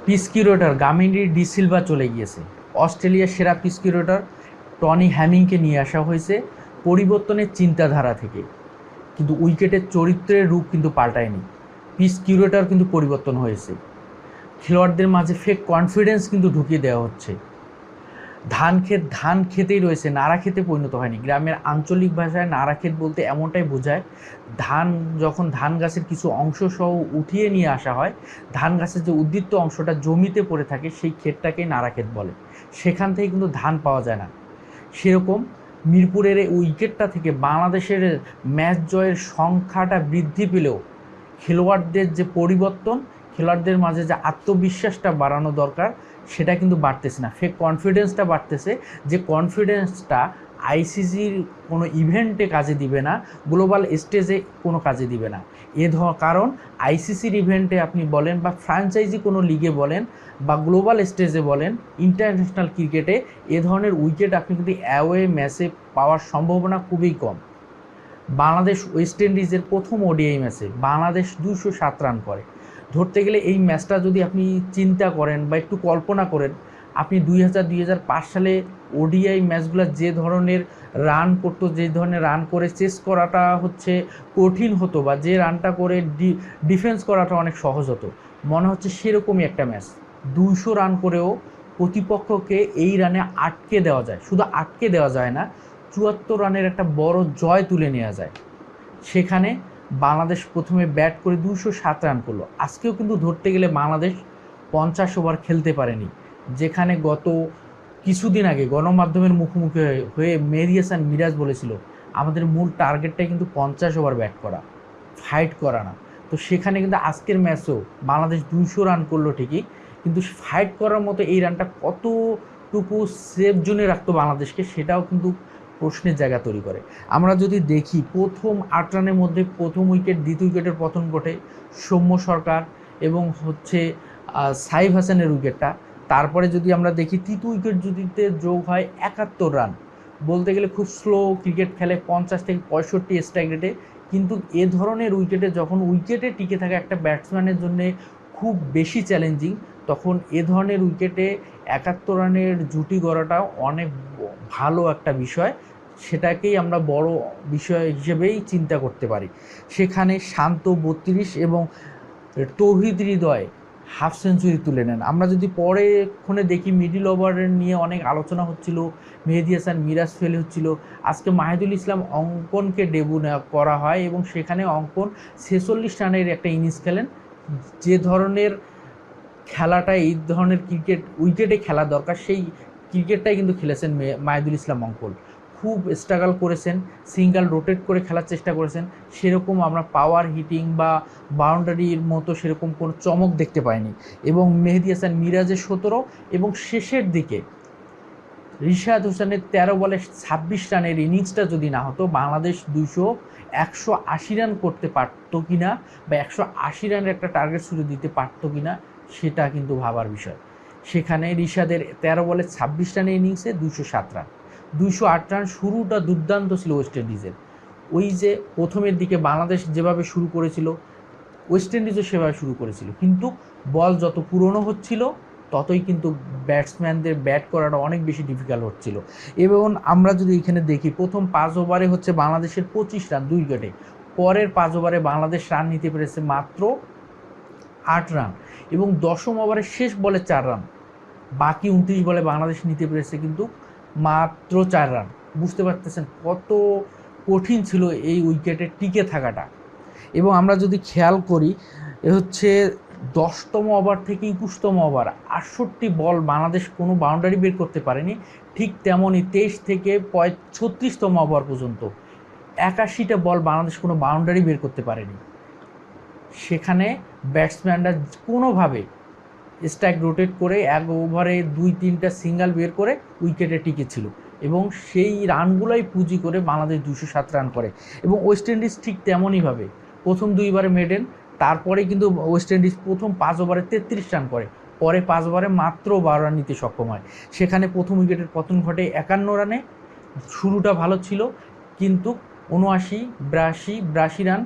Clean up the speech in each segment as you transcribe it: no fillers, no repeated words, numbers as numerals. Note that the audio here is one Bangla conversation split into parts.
Piece curator Gamini D Silva চলে গিয়েছে। অস্ট্রেলিয়ার সেরা পিস কিউরেটর টনি হ্যামিংকে নিয়ে আসা হয়েছে পরিবর্তনের চিন্তাধারা থেকে, কিন্তু উইকেটের চরিত্রের রূপ কিন্তু পাল্টায়নি। পিস কিউরেটর কিন্তু পরিবর্তন হয়েছে, খেলোয়াড়দের মাঝে ফেক কনফিডেন্স কিন্তু ঢুকিয়ে দেওয়া হচ্ছে। ধান খেতেই রয়েছে, নাড়া খেতে পরিণত হয়নি। গ্রামের আঞ্চলিক ভাষায় নাড়া ক্ষেত বলতে এমনটাই বোঝায়, ধান যখন ধান গাছের কিছু অংশ সহ উঠিয়ে নিয়ে আসা হয়, ধান গাছের যে উদ্বৃত্ত অংশটা জমিতে পড়ে থাকে সেই ক্ষেতটাকেই নাড়া ক্ষেত বলে। সেখান থেকে কিন্তু ধান পাওয়া যায় না। সেরকম মিরপুরের এই উইকেটটা থেকে বাংলাদেশের ম্যাচ জয়ের সংখ্যাটা বৃদ্ধি পেলেও খেলোয়াড়দের যে পরিবর্তন, খেলোয়াড়দের মাঝে যে আত্মবিশ্বাসটা বাড়ানো দরকার সেটা কিন্তু বাড়তেছে না। ফেক কনফিডেন্সটা বাড়তেছে, যে কনফিডেন্সটা আইসিসির কোনো ইভেন্টে কাজে দিবে না, গ্লোবাল স্টেজে কোনো কাজে দিবে না। কারণ আইসিসির ইভেন্টে আপনি বলেন বা ফ্র্যাঞ্চাইজি কোনো লিগে বলেন বা গ্লোবাল স্টেজে বলেন, ইন্টারন্যাশনাল ক্রিকেটে এ ধরনের উইকেট আপনি কিন্তু অ্যাওয়ে ম্যাচে পাওয়ার সম্ভাবনা খুবই কম। বাংলাদেশ ওয়েস্ট ইন্ডিজের প্রথম ওডিআই ম্যাচে বাংলাদেশ 207 রান করে। ধরতে গেলে এই ম্যাচটা যদি আপনি চিন্তা করেন বা একটু কল্পনা করেন, আপনি 2005 সালে ওডিআই ম্যাচগুলো যে ধরনের রান করতো, যে ধরনের রান করে চেস করাটা হচ্ছে কঠিন হতো, বা যে রানটা করে ডিফেন্স করাটা অনেক সহজ হতো, মনে হচ্ছে সেরকমই একটা ম্যাচ। 200 রান করেও প্রতিপক্ষকে এই রানে আটকে দেওয়া যায়। শুধু আটকে দেওয়া যায় না, 74 রানের একটা বড় জয় তুলে নেওয়া যায়। সেখানে বাংলাদেশ প্রথমে ব্যাট করে 207 রান করলো। আজকেও কিন্তু ধরতে গেলে বাংলাদেশ 50 ওভার খেলতে পারেনি, যেখানে গত কিছুদিন আগে গণমাধ্যমের মুখোমুখি হয়ে মেহেদী হাসান মিরাজ বলেছিল আমাদের মূল টার্গেটটাই কিন্তু 50 ওভার ব্যাট করা, ফাইট করা না। তো সেখানে কিন্তু আজকের ম্যাচেও বাংলাদেশ 200 রান করলো ঠিকই, কিন্তু ফাইট করার মতো এই রানটা কতটুকু সেফ জোনে রাখতো বাংলাদেশকে, সেটাও কিন্তু প্রশ্নের জায়গা তৈরি করে। আমরা যদি দেখি প্রথম 8 রানের মধ্যে প্রথম উইকেট, দ্বিতীয় উইকেটের পতন ঘটে সৌম্য সরকার এবং হচ্ছে সাইফ হাসানের উইকেটটা। তারপরে যদি আমরা দেখি তৃতীয় উইকেট যদিতে যোগ হয় 71 রান, বলতে গেলে খুব স্লো ক্রিকেট খেলে 50 থেকে 65 স্ট্রাইক রেটে, কিন্তু এ ধরনের উইকেটে যখন উইকেটে টিকে থাকা একটা ব্যাটসম্যানের জন্য খুব বেশি চ্যালেঞ্জিং, তখন এ ধরনের উইকেটে 71 রানের জুটি গড়াটাও অনেক ভালো একটা বিষয়। সেটাকেই আমরা বড় বিষয় হিসেবেই চিন্তা করতে পারি। সেখানে শান্ত 32 এবং তৌহিদ হৃদয় হাফ সেঞ্চুরি তুলে নেন। আমরা যদি পরে ক্ষণে দেখি মিডিল ওভারের নিয়ে অনেক আলোচনা হচ্ছিল, মেহেদী হাসান মিরাজ ফেল হচ্ছিল, আজকে মাহিদুল ইসলাম অঙ্কনকে ডেবু করা হয় এবং সেখানে অঙ্কন 46 রানের একটা ইনিংস খেলেন। যে ধরনের খেলাটা, এই ধরনের ক্রিকেট উইকেটে খেলা দরকার, সেই ক্রিকেটটাই কিন্তু খেলেছেন মাহিদুল ইসলাম অঙ্কন। খুব স্ট্রাগল করেছেন, সিঙ্গেল রোটেট করে খেলার চেষ্টা করেছেন। সেরকম আমরা পাওয়ার হিটিং বা বাউন্ডারির মতো সেরকম কোনো চমক দেখতে পাইনি। এবং মেহেদী হাসান মিরাজের 17 এবং শেষের দিকে রিশাদ হোসেনের 13 বলে 26 রানের ইনিংসটা যদি না হতো, বাংলাদেশ 180 রান করতে পারতো কিনা বা 180 রানের একটা টার্গেট শুরু দিতে পারতো কিনা, সেটা কিন্তু ভাবার বিষয়। সেখানে রিশাদের 13 বলে 26 রানের ইনিংসে 207 রান, 208 রান। শুরুটা দুর্দান্ত ছিল ওয়েস্ট ইন্ডিজের। ওই যে প্রথমের দিকে বাংলাদেশ যেভাবে শুরু করেছিল, ওয়েস্ট ইন্ডিজও সেভাবে শুরু করেছিল, কিন্তু বল যত পুরনো হচ্ছিল ততই কিন্তু ব্যাটসম্যানদের ব্যাট করাটা অনেক বেশি ডিফিকাল্ট হচ্ছিল। এবং আমরা যদি এখানে দেখি প্রথম 5 ওভারে হচ্ছে বাংলাদেশের 25 রান 2 উইকেটে, পরের 5 ওভারে বাংলাদেশ রান নিতে পেরেছে মাত্র 8 রান, এবং 10ম ওভারে শেষ বলে 4 রান। বাকি 29 বলে বাংলাদেশ নিতে পেরেছে কিন্তু মাত্র 4 রান। বুঝতে পারতেছেন কত কঠিন ছিল এই উইকেটে টিকে থাকাটা। এবং আমরা যদি খেয়াল করি, এ হচ্ছে 10তম ওভার থেকে 21তম ওভার 68 বল বাংলাদেশ কোনো বাউন্ডারি বের করতে পারেনি। ঠিক তেমনই 23 থেকে 36তম ওভার পর্যন্ত 81টা বল বাংলাদেশ কোনো বাউন্ডারি বের করতে পারেনি। সেখানে ব্যাটসম্যানরা কোনোভাবে স্ট্রাইক রোটেট করে 1 ওভারে 2-3টা সিঙ্গেল বের করে উইকেটে টিকেছিল, এবং সেই রানগুলোই পুঁজি করে বাংলাদেশ 207 রান করে। এবং ওয়েস্ট ইন্ডিজ ঠিক তেমনইভাবে প্রথম 2 ওভারে মেডেন, তারপরে কিন্তু ওয়েস্ট ইন্ডিজ প্রথম 5 ওভারে 33 রান করে, পরে 5 ওভারে মাত্র 12 রান নিতে সক্ষম হয়। সেখানে প্রথম উইকেটের পতন ঘটে 51 রানে। শুরুটা ভালো ছিল, কিন্তু 79, 82 রান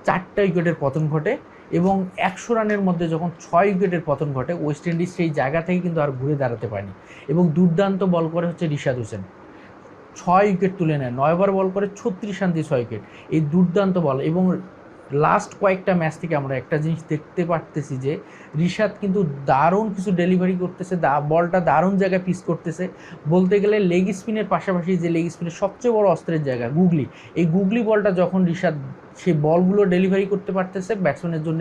4টা উইকেটের পতন ঘটে। এবং 100 রানের মধ্যে যখন 6 উইকেটের পতন ঘটে, ওয়েস্ট ইন্ডিজ সেই জায়গা থেকে কিন্তু আর ঘুরে দাঁড়াতে পারেনি এবং দুর্দান্ত বল করে হচ্ছে রিশাদ হোসেন, 6 উইকেট তুলে নেয়, 9 ওভার বল করে 36 রান দিয়ে 6 উইকেট। এই দুর্দান্ত বল এবং লাস্ট কয়েকটা ম্যাচ থেকে আমরা একটা জিনিস দেখতে পারতেছি যে রিশাদ কিন্তু দারুণ কিছু ডেলিভারি করতেছে, বলটা দারুণ জায়গায় পিস করতেছে। বলতে গেলে লেগ স্পিনের পাশাপাশি যে লেগ স্পিনের সবচেয়ে বড় অস্ত্রের জায়গা গুগলি, এই গুগলি বলটা যখন রিশাদ সেই বলগুলো ডেলিভারি করতে পারতেছে, ব্যাটসম্যানের জন্য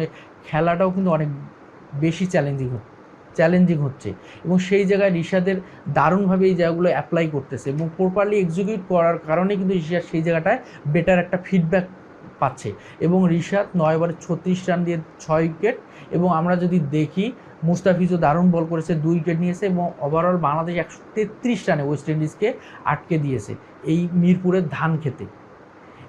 খেলাটাও কিন্তু অনেক বেশি চ্যালেঞ্জিং হচ্ছে এবং সেই জায়গায় রিশাদের দারুণভাবে এই জায়গাগুলো অ্যাপ্লাই করতেছে এবং প্রপারলি এক্সিকিউট করার কারণে কিন্তু রিশাদ সেই জায়গাটায় বেটার একটা ফিডব্যাক পাচ্ছে এবং রিশাদ 9 ওভারে 36 রান দিয়ে 6 উইকেট। এবং আমরা যদি দেখি মুস্তাফিজও দারুণ বল করেছে, 2 উইকেট নিয়েছে এবং ওভারঅল বাংলাদেশ 133 রানে ওয়েস্ট ইন্ডিজকে আটকে দিয়েছে এই মিরপুরের ধান খেতে।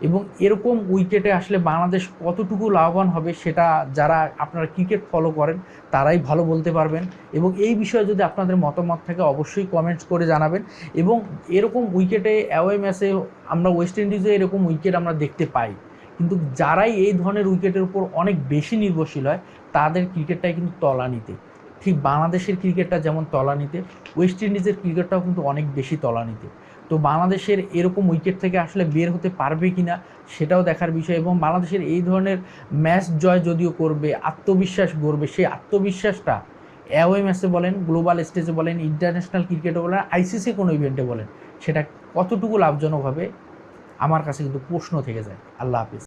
এবং এরকম উইকেটে আসলে বাংলাদেশ কতটুকু লাভবান হবে সেটা যারা আপনারা ক্রিকেট ফলো করেন তারাই ভালো বলতে পারবেন। এবং এই বিষয়ে যদি আপনাদের মতামত থাকে অবশ্যই কমেন্টস করে জানাবেন। এবং এরকম উইকেটে অ্যাওয়ে ম্যাচে আমরা ওয়েস্ট ইন্ডিজে এরকম উইকেট আমরা দেখতে পাই, কিন্তু যারাই এই ধরনের উইকেটের উপর অনেক বেশি নির্ভরশীল হয় তাদের ক্রিকেটটাই কিন্তু তলানিতে। ঠিক বাংলাদেশের ক্রিকেটটা যেমন তলানিতে, ওয়েস্ট ইন্ডিজের ক্রিকেটটাও কিন্তু অনেক বেশি তলানিতে। তো বাংলাদেশের এরকম উইকেট থেকে আসলে বের হতে পারবে কি না সেটাও দেখার বিষয়। এবং বাংলাদেশের এই ধরনের ম্যাচ জয় যদিও করবে, আত্মবিশ্বাস গড়বে, সেই আত্মবিশ্বাসটা অ্যাওয়ে ম্যাচে বলেন, গ্লোবাল স্টেজে বলেন, ইন্টারন্যাশনাল ক্রিকেটে বলেন, আইসিসি কোনো ইভেন্টে বলেন, সেটা কতটুকু লাভজনক হবে আমার কাছে কিন্তু প্রশ্ন থেকে যায়। আল্লাহ হাফিজ।